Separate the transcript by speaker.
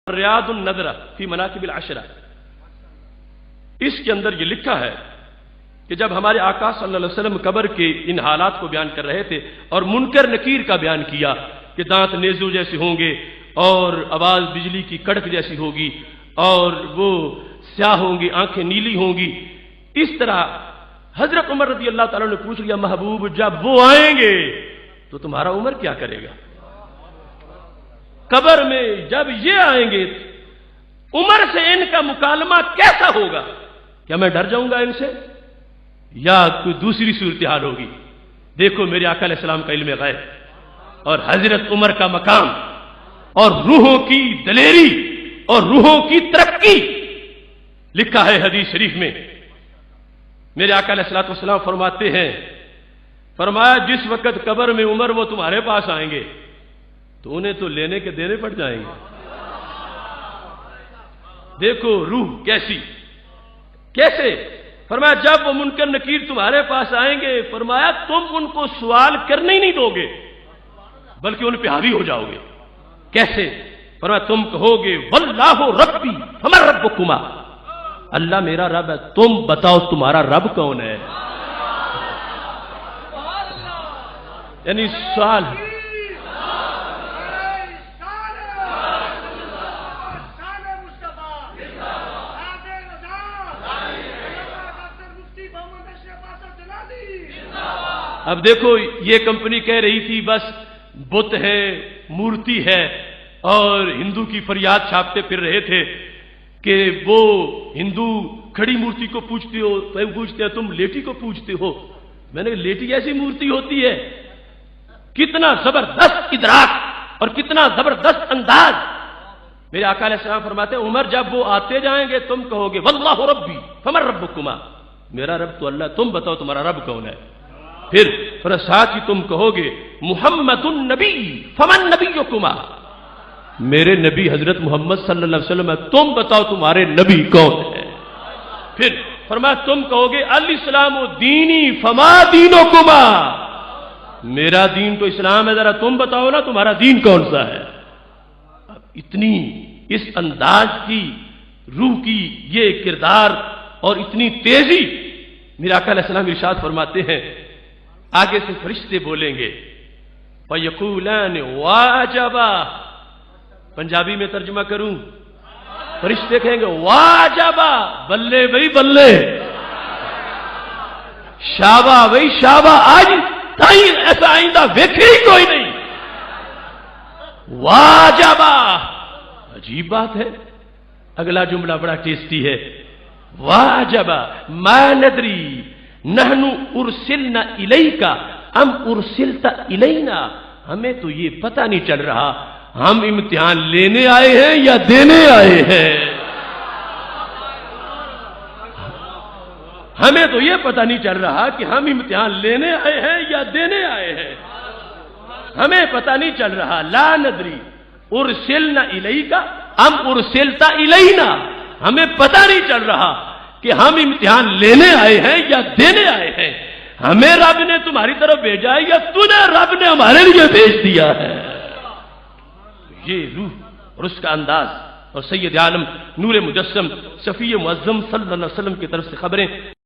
Speaker 1: ریاض النظرہ فی مناقب العشرہ، اس کے اندر یہ لکھا ہے کہ جب ہمارے آقا صلی اللہ علیہ وسلم قبر کے ان حالات کو بیان کر رہے تھے اور منکر نکیر کا بیان کیا کہ دانت نیزو جیسے ہوں گے اور آواز بجلی کی کڑک جیسی ہوگی اور وہ سیاہ ہوں گی، آنکھیں نیلی ہوں گی، اس طرح حضرت عمر رضی اللہ تعالیٰ نے پوچھ لیا محبوب جب وہ آئیں گے تو تمہارا عمر کیا کرے گا؟ قبر میں جب یہ آئیں گے عمر سے ان کا مکالمہ کیسا ہوگا؟ کیا میں ڈر جاؤں گا ان سے یا کوئی دوسری صورتحال ہوگی؟ دیکھو میرے آقا علیہ السلام کا علم غیب اور حضرت عمر کا مقام اور روحوں کی دلیری اور روحوں کی ترقی لکھا ہے حدیث شریف میں۔ میرے آقا علیہ السلام فرماتے ہیں، فرمایا جس وقت قبر میں عمر وہ تمہارے پاس آئیں گے تو انہیں تو لینے کے دینے پڑ جائیں گے۔ دیکھو روح کیسے فرمایا جب وہ منکر نکیر تمہارے پاس آئیں گے، فرمایا تم ان کو سوال کرنے ہی نہیں دو گے بلکہ ان پہ حاوی ہو جاؤ گے۔ کیسے؟ فرمایا تم کہو گے واللہ ربی فمن ربکما، اللہ میرا رب ہے، تم بتاؤ تمہارا رب کون ہے؟ یعنی سوال اب دیکھو یہ کمپنی کہہ رہی تھی بس بت ہے، مورتی ہے، اور ہندو کی فریاد چھاپتے پھر رہے تھے کہ وہ ہندو کھڑی مورتی کو پوجتے ہو، پوجتے ہیں تم لیٹی کو پوجتے ہو۔ میں نے کہا لیٹی ایسی مورتی ہوتی ہے؟ کتنا زبردست ادراک اور کتنا زبردست انداز۔ میرے آقا علیہ السلام فرماتے ہیں عمر جب وہ آتے جائیں گے تم کہو گے واللہ ربی فمن ربکما، میرا رب تو اللہ، تم بتاؤ تمہارا رب کون ہے؟ پھر ساتھ ہی تم کہو گے محمد النبی فمن نبیکما، میرے نبی حضرت محمد صلی اللہ علیہ وسلم ہے، تم بتاؤ تمہارے نبی کون ہے؟ پھر فرمایا تم کہو گے الاسلام دینی فما دینکما، میرا دین تو اسلام ہے، ذرا تم بتاؤ نا تمہارا دین کون سا ہے؟ اتنی اس انداز کی روح کی یہ کردار اور اتنی تیزی، میرے آقا علیہ السلام ارشاد فرماتے ہیں آگے سے فرشتے بولیں گے فَيَقُولَانِ وَاجَبَا، پنجابی میں ترجمہ کروں، فرشتے کہیں گے واجبا، بلے بھئی بلے، شابا بھئی شابا، آج تائیں ایسا آئندہ ویکھے ہی کوئی نہیں، واجبا۔ عجیب بات ہے، اگلا جملہ بڑا ٹیسٹی ہے، واجبا ما ندری نحن ارسلنا الیک ام ارسلت الینا، ہمیں تو یہ پتہ نہیں چل رہا ہم امتحان لینے آئے ہیں یا دینے آئے ہیں، ہمیں تو یہ پتہ نہیں چل رہا کہ ہم امتحان لینے آئے ہیں یا دینے آئے ہیں، ہمیں پتہ نہیں چل رہا، لا ندری ارسلنا الیک ام ارسلت الینا، ہمیں پتہ نہیں چل رہا کہ ہم امتحان لینے آئے ہیں یا دینے آئے ہیں، ہمیں رب نے تمہاری طرف بھیجا ہے یا تُونے رب نے ہمارے لیے بھیج دیا ہے۔ یہ روح اور اس کا انداز اور سید عالم نور مجسم شفیع معظم صلی اللہ علیہ وسلم کی طرف سے خبریں